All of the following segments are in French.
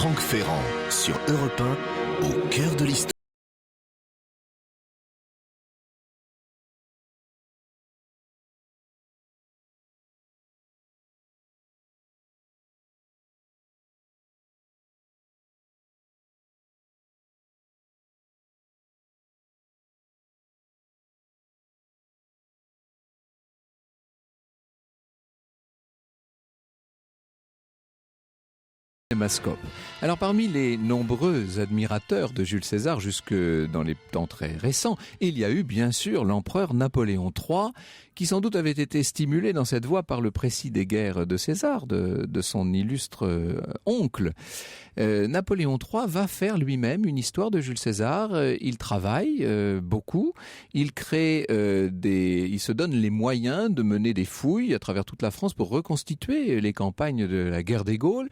Franck Ferrand sur Europe 1, au cœur de l'histoire. Mascope. Alors parmi les nombreux admirateurs de Jules César jusque dans les temps très récents, il y a eu bien sûr l'empereur Napoléon III qui sans doute avait été stimulé dans cette voie par le précis des guerres de César, de son illustre oncle. Napoléon III va faire lui-même une histoire de Jules César. Il travaille beaucoup. Il crée il se donne les moyens de mener des fouilles à travers toute la France pour reconstituer les campagnes de la guerre des Gaules.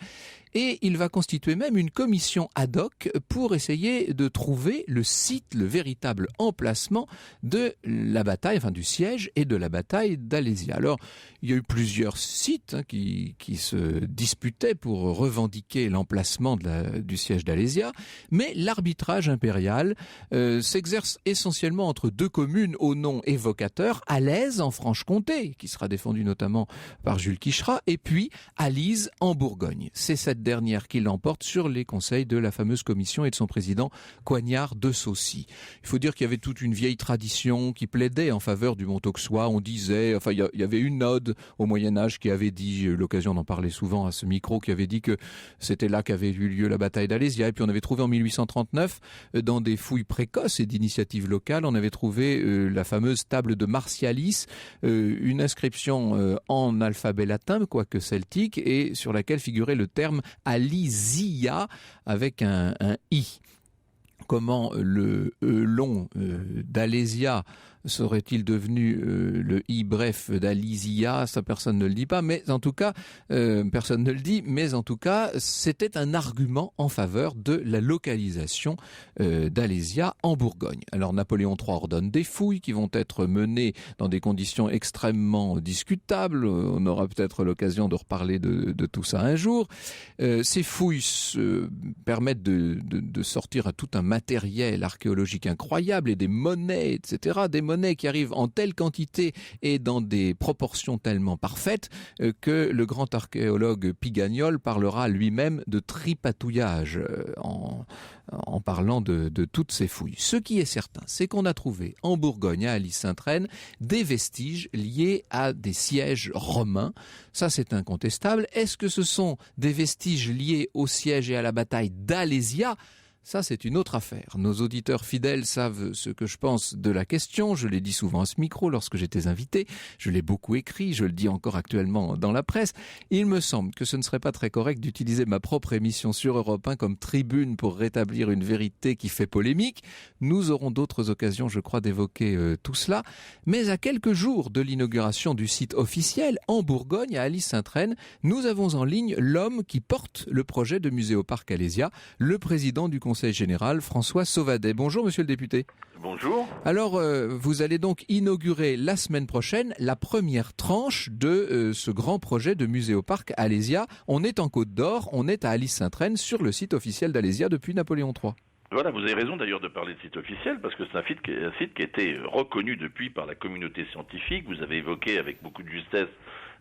Et il va constituer même une commission ad hoc pour essayer de trouver le site, le véritable emplacement de la bataille, enfin du siège et de la bataille d'Alésia. Alors, il y a eu plusieurs sites qui se disputaient pour revendiquer l'emplacement du siège d'Alésia, mais l'arbitrage impérial s'exerce essentiellement entre deux communes au nom évocateur, Alaize en Franche-Comté, qui sera défendue notamment par Jules Quicherat, et puis Alise en Bourgogne. C'est cette dernière qui l'emporte sur les conseils de la fameuse commission et de son président Coignard de Saucy. Il faut dire qu'il y avait toute une vieille tradition qui plaidait en faveur du Montauxois. On disait, enfin il y avait une ode au Moyen-Âge qui avait dit, j'ai eu l'occasion d'en parler souvent à ce micro, qui avait dit que c'était là qu'avait eu lieu la bataille d'Alésia. Et puis on avait trouvé en 1839, dans des fouilles précoces et d'initiatives locales, on avait trouvé la fameuse table de Martialis, une inscription en alphabet latin, quoique celtique, et sur laquelle figurait le terme Alysia avec un I. Comment le long d'Alésia serait-il devenu le I bref d'Alysia? Ça, personne ne le dit pas, mais en tout cas, personne ne le dit, mais en tout cas, c'était un argument en faveur de la localisation d'Alésia en Bourgogne. Alors Napoléon III ordonne des fouilles qui vont être menées dans des conditions extrêmement discutables. On aura peut-être l'occasion de reparler de tout ça un jour. Ces fouilles permettent de sortir à tout un matériel archéologique incroyable et des monnaies, etc. Des monnaies qui arrivent en telle quantité et dans des proportions tellement parfaites que le grand archéologue Pigagnol parlera lui-même de tripatouillage en parlant de toutes ces fouilles. Ce qui est certain, c'est qu'on a trouvé en Bourgogne, à Alise-Sainte-Reine, des vestiges liés à des sièges romains. Ça, c'est incontestable. Est-ce que ce sont des vestiges liés au siège et à la bataille d'Alésia ? Ça, c'est une autre affaire. Nos auditeurs fidèles savent ce que je pense de la question. Je l'ai dit souvent à ce micro lorsque j'étais invité. Je l'ai beaucoup écrit. Je le dis encore actuellement dans la presse. Il me semble que ce ne serait pas très correct d'utiliser ma propre émission sur Europe 1 comme tribune pour rétablir une vérité qui fait polémique. Nous aurons d'autres occasions, je crois, d'évoquer tout cela. Mais à quelques jours de l'inauguration du site officiel en Bourgogne, à Alise-Sainte-Reine, nous avons en ligne l'homme qui porte le projet de Muséoparc Alésia, le président du Conseil général, François Sauvadet. Bonjour, monsieur le député. Bonjour. Alors, vous allez donc inaugurer la semaine prochaine la première tranche de ce grand projet de Muséoparc Alésia. On est en Côte d'Or, on est à Alise-Sainte-Reine, sur le site officiel d'Alésia depuis Napoléon III. Voilà, vous avez raison d'ailleurs de parler de site officiel, parce que c'est un site qui a été reconnu depuis par la communauté scientifique. Vous avez évoqué avec beaucoup de justesse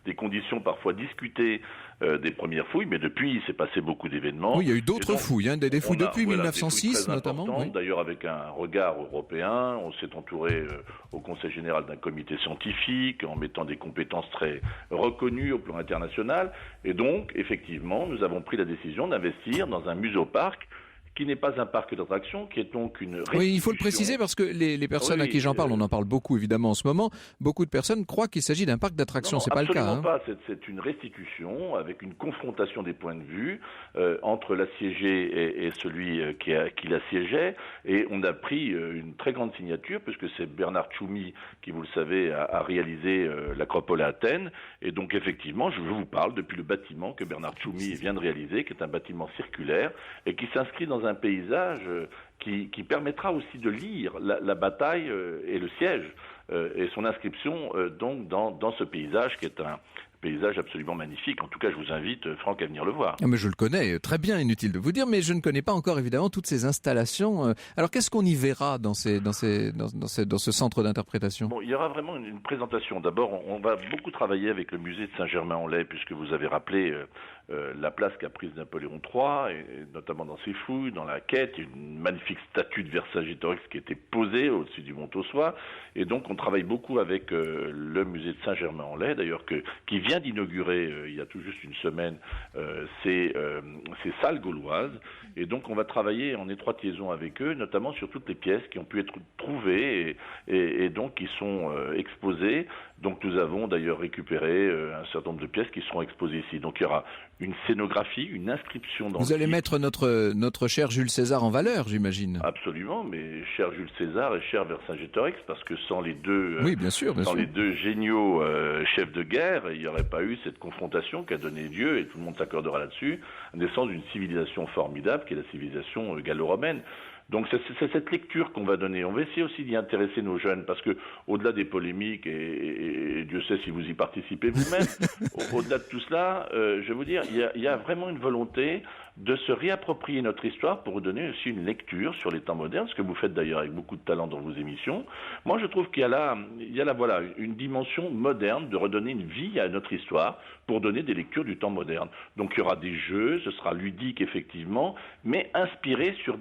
des conditions parfois discutées des premières fouilles, mais depuis il s'est passé beaucoup d'événements. Oui, il y a eu d'autres fouilles, des fouilles depuis 1906 notamment. Oui. D'ailleurs avec un regard européen, on s'est entouré au Conseil général d'un comité scientifique, en mettant des compétences très reconnues au plan international, et donc effectivement nous avons pris la décision d'investir dans un muséoparc qui n'est pas un parc d'attractions, qui est donc une restitution. Oui, il faut le préciser parce que les personnes à qui j'en parle, on en parle beaucoup évidemment en ce moment, beaucoup de personnes croient qu'il s'agit d'un parc d'attractions. C'est pas le cas. Absolument pas. C'est une restitution avec une confrontation des points de vue entre l'assiégé et celui qui l'assiégeait. Et on a pris une très grande signature, puisque c'est Bernard Tchoumi qui, vous le savez, a réalisé l'Acropole à Athènes. Et donc effectivement, je vous parle depuis le bâtiment que Bernard Tchoumi vient de réaliser, qui est un bâtiment circulaire et qui s'inscrit dans un paysage qui permettra aussi de lire la bataille et le siège et son inscription donc dans ce paysage qui est un paysage absolument magnifique. En tout cas, je vous invite, Franck, à venir le voir. Ah, mais je le connais très bien, inutile de vous dire, mais je ne connais pas encore évidemment toutes ces installations. Alors qu'est-ce qu'on y verra dans ce centre d'interprétation? Bon, il y aura vraiment une présentation. D'abord, on va beaucoup travailler avec le musée de Saint-Germain-en-Laye, puisque vous avez rappelé la place qu'a prise Napoléon III, et notamment dans ses fouilles, dans la quête, une magnifique statue de Vercingétorix qui était posée au-dessus du Mont-Ossois. Et donc, on travaille beaucoup avec le musée de Saint-Germain-en-Laye, d'ailleurs, qui vient d'inaugurer, il y a tout juste une semaine, ces salles gauloises. Et donc, on va travailler en étroite liaison avec eux, notamment sur toutes les pièces qui ont pu être trouvées et donc qui sont exposées. Donc, nous avons d'ailleurs récupéré un certain nombre de pièces qui seront exposées ici. Donc, il y aura une scénographie, une inscription dans Vous allez mettre notre cher Jules César en valeur, j'imagine. Absolument, mais cher Jules César et cher Vercingétorix, parce que sans les deux, oui, bien sûr. les deux géniaux chefs de guerre, il n'y aurait pas eu cette confrontation qu'a donné Dieu, et tout le monde s'accordera là-dessus, naissance d'une civilisation formidable qui est la civilisation gallo-romaine. Donc c'est cette lecture qu'on va donner. On va essayer aussi d'y intéresser nos jeunes, parce que au-delà des polémiques, et Dieu sait si vous y participez vous-même, au-delà de tout cela, je vais vous dire, il y a vraiment une volonté de se réapproprier notre histoire pour donner aussi une lecture sur les temps modernes, ce que vous faites d'ailleurs avec beaucoup de talent dans vos émissions. Moi, je trouve qu'il y a là voilà, une dimension moderne de redonner une vie à notre histoire pour donner des lectures du temps moderne. Donc, il y aura des jeux, ce sera ludique effectivement, mais inspiré sur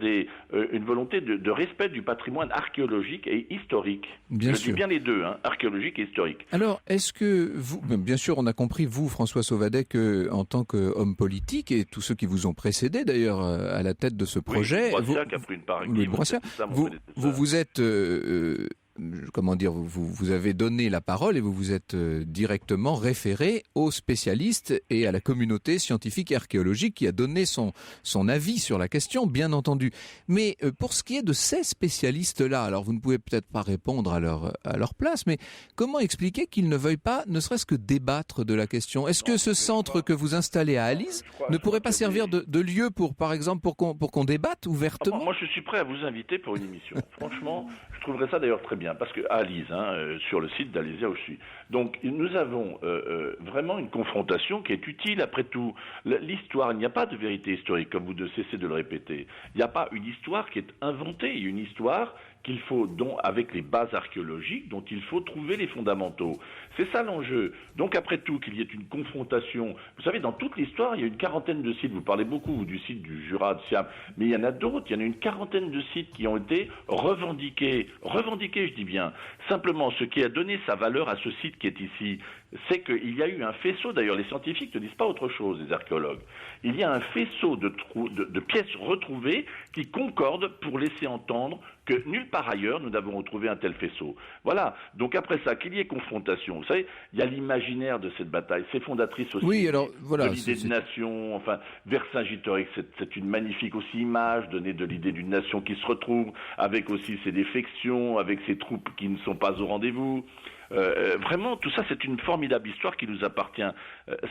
une volonté de respect du patrimoine archéologique et historique. Je dis bien les deux, archéologique et historique. Alors, est-ce que vous, bien sûr, on a compris, vous, François Sauvadet, que en tant qu'homme politique, et tous ceux qui vous ont précédé d'ailleurs à la tête de ce projet, Louis Broissia qui a pris une part active, vous êtes comment dire, vous avez donné la parole et vous vous êtes directement référé aux spécialistes et à la communauté scientifique et archéologique qui a donné son avis sur la question, bien entendu. Mais pour ce qui est de ces spécialistes-là, alors vous ne pouvez peut-être pas répondre à leur place, mais comment expliquer qu'ils ne veuillent pas, ne serait-ce que débattre de la question? Est-ce que ce centre que vous installez à Alise ne pourrait pas servir de lieu pour, par exemple, pour qu'on débatte ouvertement? Moi, je suis prêt à vous inviter pour une émission. Franchement, je trouverais ça d'ailleurs très bien. Parce qu'à Alise, sur le site d'Alésia où je suis. Donc nous avons vraiment une confrontation qui est utile après tout. L'histoire, il n'y a pas de vérité historique, comme vous ne cessez de le répéter. Il n'y a pas une histoire qui est inventée, il y a une histoire qu'il faut, avec les bases archéologiques, dont il faut trouver les fondamentaux. C'est ça l'enjeu. Donc après tout, qu'il y ait une confrontation. Vous savez, dans toute l'histoire, il y a une quarantaine de sites. Vous parlez beaucoup du site du Jura de Siam, mais il y en a d'autres. Il y en a une quarantaine de sites qui ont été revendiqués. Revendiqués, je dis bien. Simplement, ce qui a donné sa valeur à ce site qui est ici, c'est qu'il y a eu un faisceau, d'ailleurs les scientifiques ne disent pas autre chose, les archéologues. Il y a un faisceau de pièces retrouvées qui concordent pour laisser entendre que nulle part ailleurs nous n'avons retrouvé un tel faisceau. Voilà, donc après ça, qu'il y ait confrontation. Vous savez, il y a l'imaginaire de cette bataille, c'est fondatrice aussi de l'idée de nation. Enfin, Vercingétorix, c'est une magnifique aussi image, donnée de l'idée d'une nation qui se retrouve, avec aussi ses défections, avec ses troupes qui ne sont pas au rendez-vous. Vraiment, tout ça, c'est une formidable histoire qui nous appartient.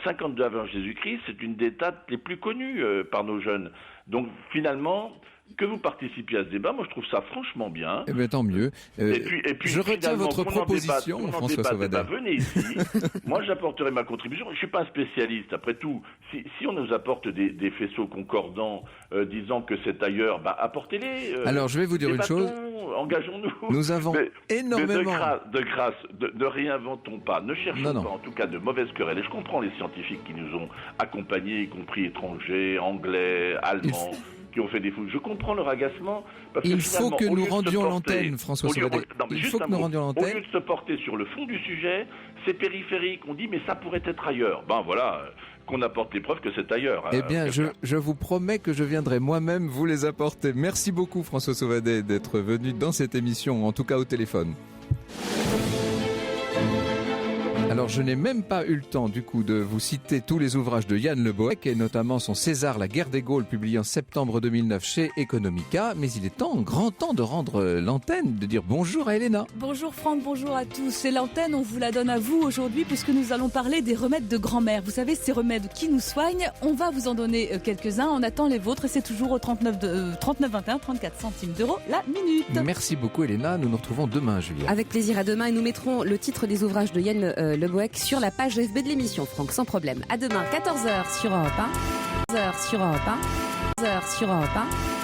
52 avant Jésus-Christ, c'est une des dates les plus connues par nos jeunes. Donc, finalement, que vous participiez à ce débat, moi je trouve ça franchement bien. Eh bien, tant mieux. Et puis, je retiens votre proposition, François Sauvadet. Venez ici. Moi, j'apporterai ma contribution. Je ne suis pas un spécialiste. Après tout, si on nous apporte des faisceaux concordants disant que c'est ailleurs, apportez-les. Alors, je vais vous dire une chose. Engageons-nous. Nous avons énormément... Mais de grâce, ne réinventons pas. Ne cherchons pas, en tout cas, de mauvaises querelles. Et je comprends les scientifiques qui nous ont accompagnés, y compris étrangers, anglais, allemands, qui ont fait des fouilles. Je comprends leur agacement. Parce il faut que nous rendions l'antenne, François Sauvadet. Il faut que nous rendions l'antenne. Au lieu de se porter sur le fond du sujet, c'est périphérique. On dit, mais ça pourrait être ailleurs. Voilà, qu'on apporte les preuves que c'est ailleurs. Eh bien, je vous promets que je viendrai moi-même vous les apporter. Merci beaucoup, François Sauvadet, d'être venu dans cette émission, en tout cas au téléphone. Alors, je n'ai même pas eu le temps, du coup, de vous citer tous les ouvrages de Yann Le Bohec, et notamment son César, la guerre des Gaules, publié en septembre 2009 chez Economica. Mais il est grand temps de rendre l'antenne, de dire bonjour à Elena. Bonjour Franck, bonjour à tous. C'est l'antenne, on vous la donne à vous aujourd'hui, puisque nous allons parler des remèdes de grand-mère. Vous savez, ces remèdes qui nous soignent, on va vous en donner quelques-uns. On attend les vôtres, et c'est toujours au 39,21, 34 centimes d'euros la minute. Merci beaucoup, Elena. Nous nous retrouvons demain, Julia. Avec plaisir, à demain, et nous mettrons le titre des ouvrages de Yann Le Bohec Drouec sur la page FB de l'émission, Franck, sans problème. À demain, 14h sur Europe 1. 14h sur Europe 1. 14h sur Europe 1.